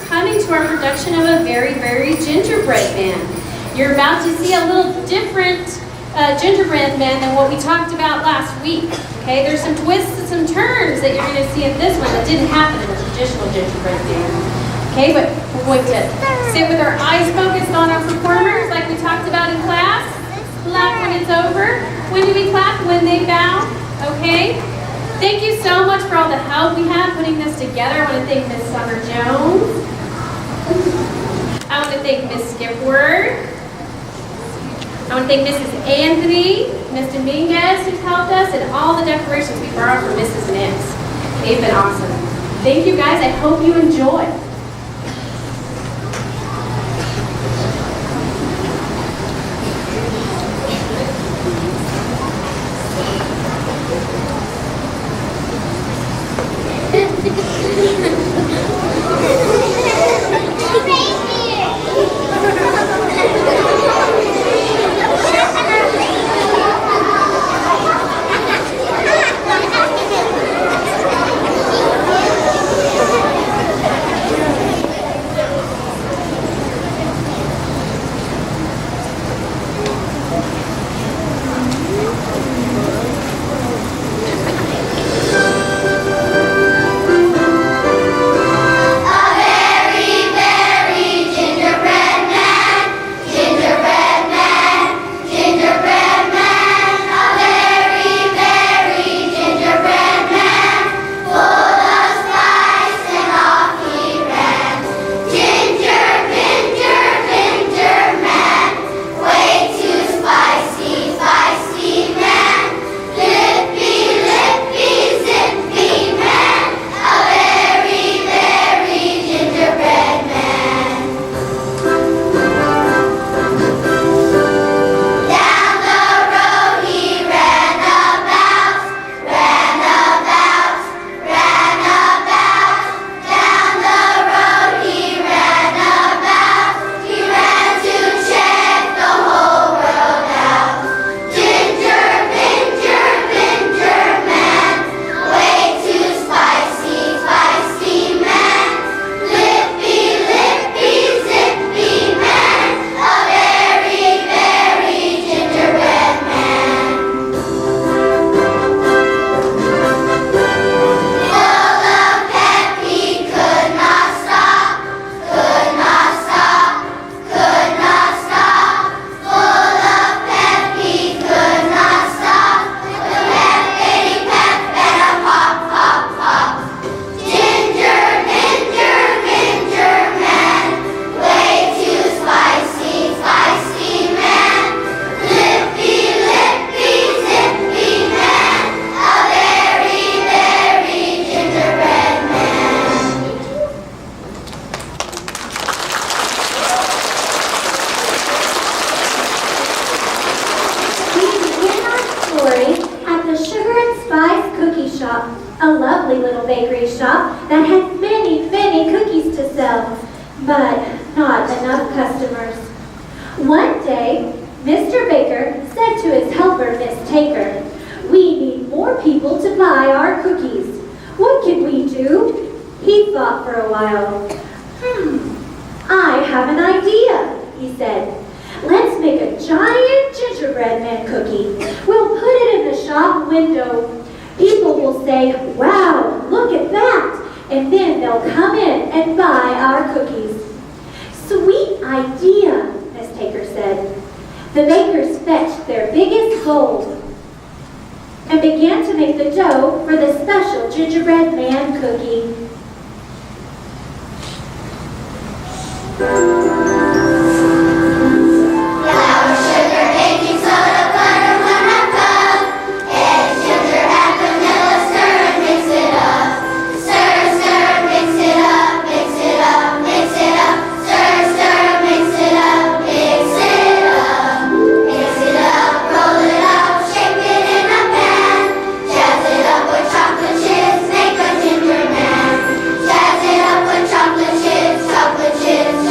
coming to our production of a very, very gingerbread man. You're about to see a little different gingerbread man than what we talked about last week. Okay, there's some twists and some turns that you're going to see in this one that didn't happen in the traditional gingerbread man. Okay, but we're going to sit with our eyes focused on our performers like we talked about in class. Clap when it's over. When do we clap? When they bow. Okay? Thank you so much for all the help we had putting this together. I want to thank Miss Summer Jones. I want to thank Miss Skipward. I want to thank Mrs. Anthony, Miss Dominguez who's helped us, and all the decorations we borrowed from Mrs. Nix. They've been awesome. Thank you guys. I hope you enjoy.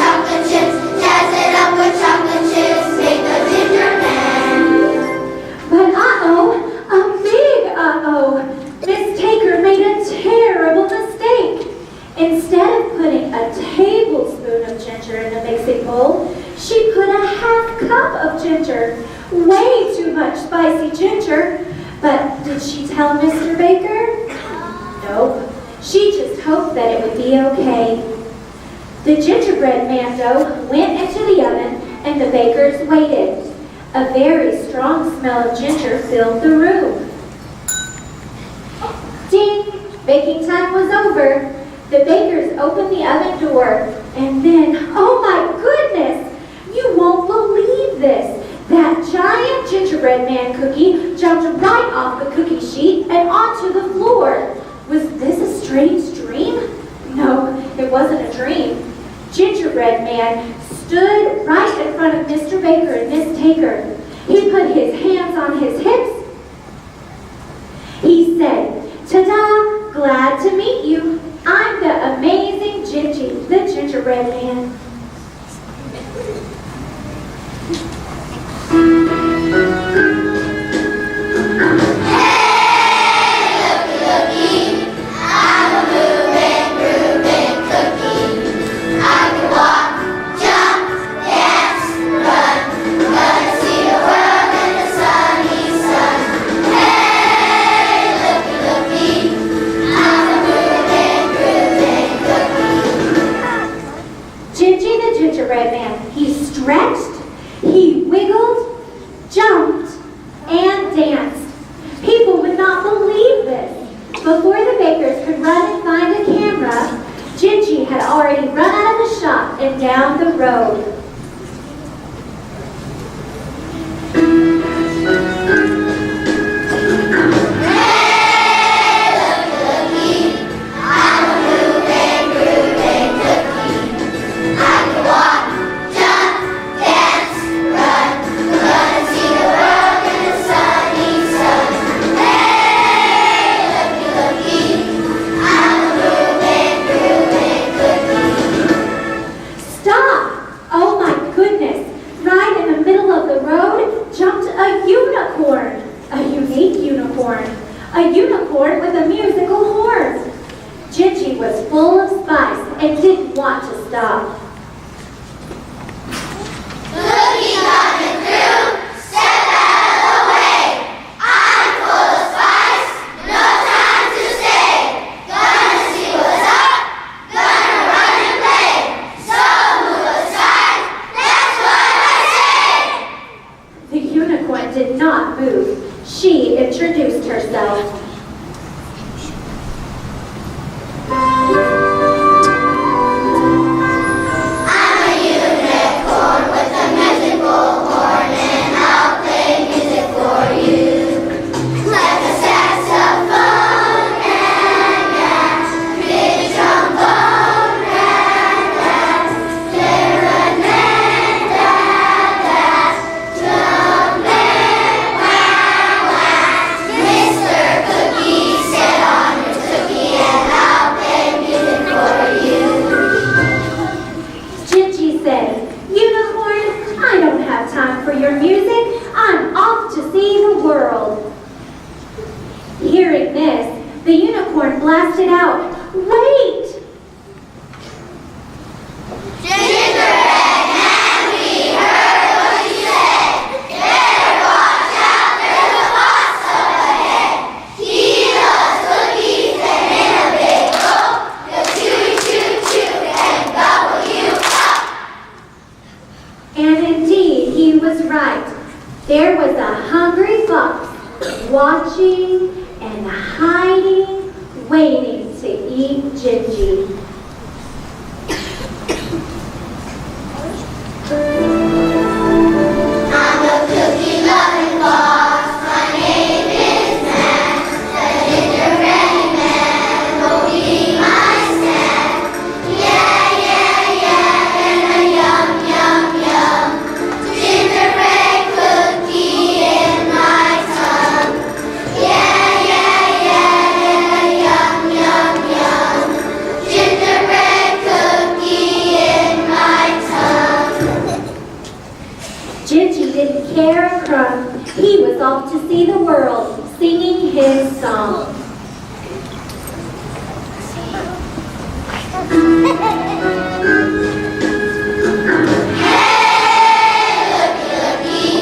Chocolate of ginger. Way too much spicy ginger. But did she tell Mr. Baker? Nope. She just hoped that it would be okay. The gingerbread man dough went into the oven and the bakers waited. A very strong smell of ginger filled the room. Ding! Baking time was over. The bakers opened the oven door, and then, oh my goodness! You won't believe this! That giant gingerbread man cookie jumped right off the cookie sheet and onto the floor. Was this a strange dream? No, it wasn't a dream. Gingerbread man stood right in front of Mr. Baker and Miss Taker. He put his hands on his hips. He said, "Ta-da! Glad to meet you. I'm the amazing Gingy, the gingerbread man." Gingerbread man. He stretched, he wiggled, jumped, and danced. People would not believe this. Before the bakers could run and find a camera, Gingy had already run out of the shop and down the road. A unicorn with a musical horn. Gingy was full of spice and didn't want to stop. Cookie coming through, step out of the way. I'm full of spice, no time to stay. Gonna see what's up, gonna run and play. So move aside, that's what I say. The unicorn did not move. She introduced herself. Hearing this, the unicorn blasted out, "Wait!" Gingerbread man, we heard what you said. Better watch out, there's a boss up ahead. He loves cookies and in a big bowl, he'll chew, chew, chew, and gobble you up. And indeed, he was right. There was a hungry fox watching and hiding, waiting to eat Gingy. I'm a cookie-loving fox. My name is Max. The gingerbread man will be my snack. Yeah, yeah, yeah, and a yum, yum, yum. Gingerbread cookie in my tongue. Yeah, yeah, yeah, and a yum, yum, yum. Gingerbread cookie in my tongue. Gingy didn't care a crumb. He was off to see the world, singing his song. Hey, looky, looky,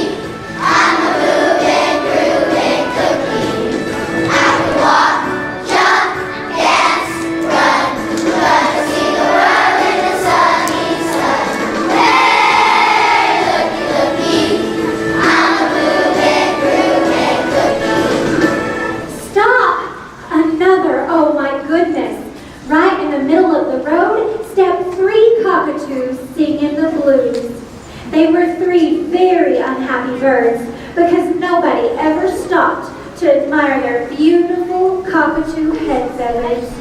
admire their beautiful cockatoo head feathers.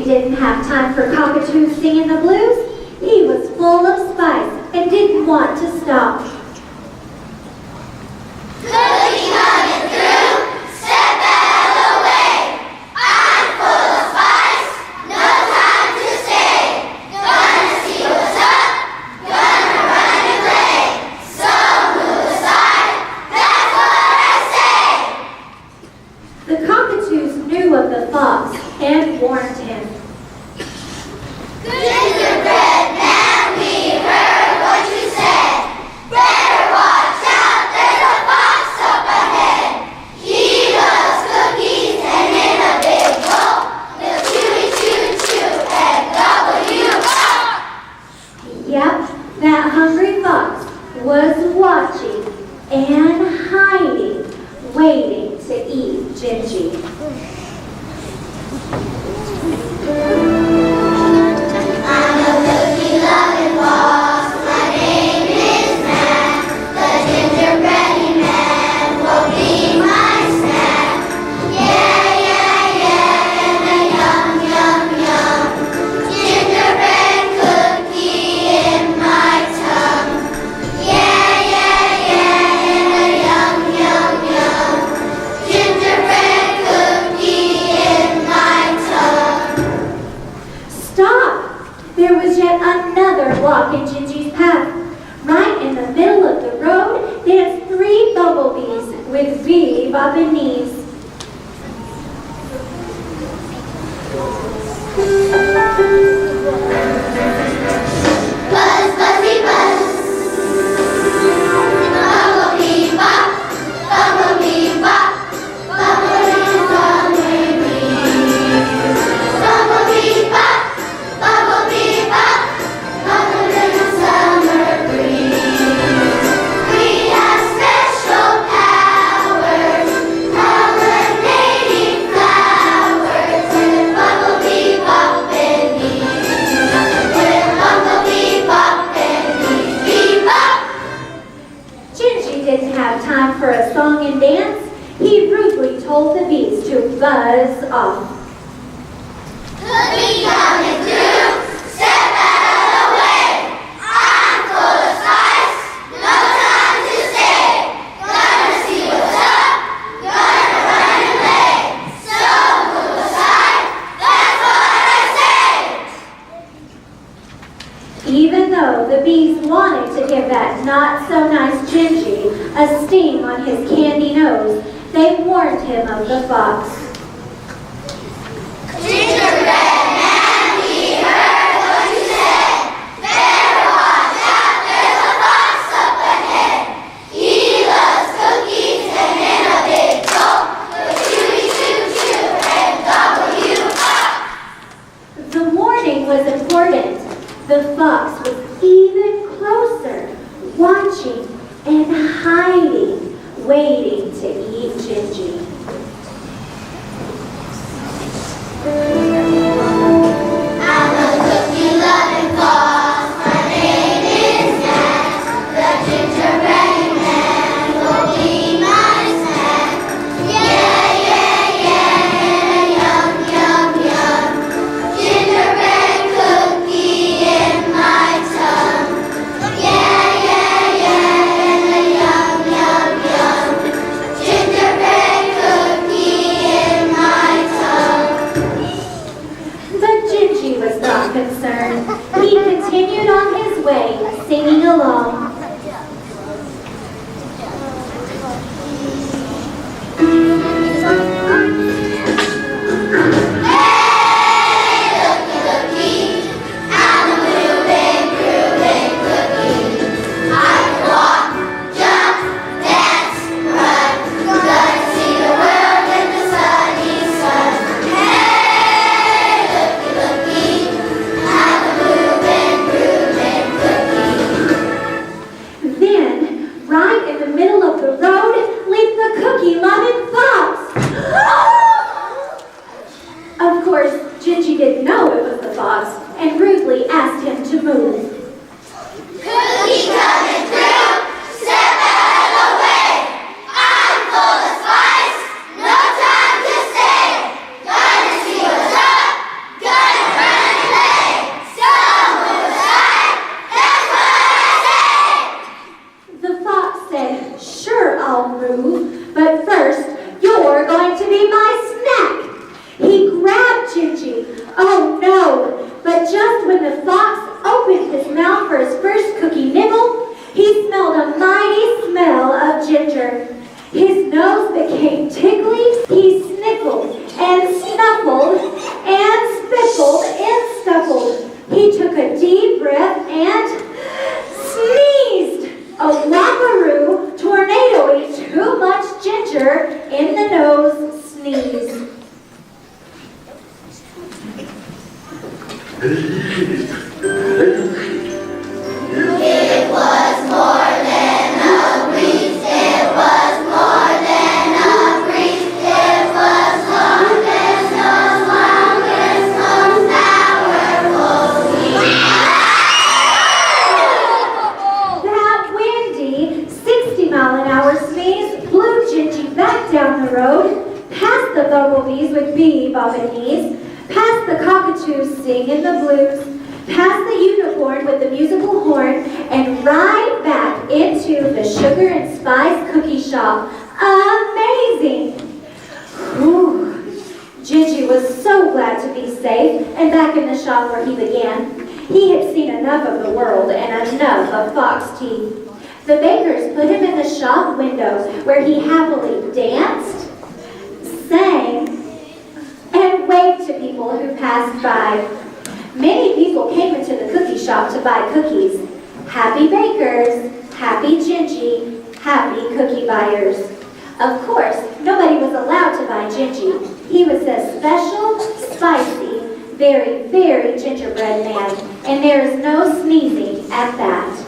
Didn't have time for cockatoos singing the blues. He was full of spice and didn't want to stop. Cookie coming through, step out of the way. I'm full of spice, no time to stay. Gonna see what's up, gonna run and play. So move aside, that's what I say. The cockatoos knew of the fox and warned him. Gingerbread man, we heard what you said. Better watch out, there's a fox up ahead. He loves cookies and in a big bowl. He'll chewy chew chew and gobble you up. Yep, that hungry fox was watching and hiding, waiting to eat Gingy. I'm a cookie-loving boss. My name is Matt. The gingerbready man will be my snack. Yeah, yeah, yeah, and a yum, yum, yum. Gingerbread cookie in my tongue. Yeah, yeah, yeah, and a yum, yum, yum. Gingerbread cookie in my tongue. Stop! There was yet another block in Gingy's path. Right in the middle of the road danced 3 bumblebees with beady-bopping knees. Buzz, buzzy, buzz. Bumblebee bop, bumblebee bop, bumblebee bumblebee. Bumblebee bop, bumblebee bop, bumblebee summer breeze. We have special powers, pollinating flowers with bumblebee bop and bees. With bumblebee bop and bees, bee bop. Gingy didn't have time for a song and dance. He rudely told the bees to buzz off. Cookie coming through, step out of the way. I'm full of spice, no time to stay. Gonna see what's up, gonna run and play. So move aside, that's what I say. Even though the bees wanted to give that not-so-nice Gingy a sting on his candy nose, they warned him of the fox. Gingerbread man, we heard what you said. Better watch out, there's a fox up ahead. He loves cookies and in a big bowl. He'll chewy chew chew and gobble you up. The warning was important. The fox was even closer, watching and hiding, waiting to eat Gingy. I'm a cookie-loving boss. My name is Matt. The gingerbread man will be my snack. Yeah, yeah, yeah, and a yum, yum, yum. Gingerbread cookie in my tongue. Yeah, yeah, yeah, and a yum, yum, yum. Gingerbread cookie in my tongue. along. Down the road, past the bumblebees with bee-bobbing past the cockatoos sing in the blues, past the unicorn with the musical horn, and right back into the sugar and spice cookie shop. Amazing! Whew. Gingy was so glad to be safe and back in the shop where he began. He had seen enough of the world and enough of fox teeth. The bakers put him in the shop window where he happily danced, sang, and waved to people who passed by. Many people came into the cookie shop to buy cookies. Happy bakers, happy Gingy, happy cookie buyers. Of course, nobody was allowed to buy Gingy. He was a special, spicy, very, very gingerbread man, and there is no sneezing at that.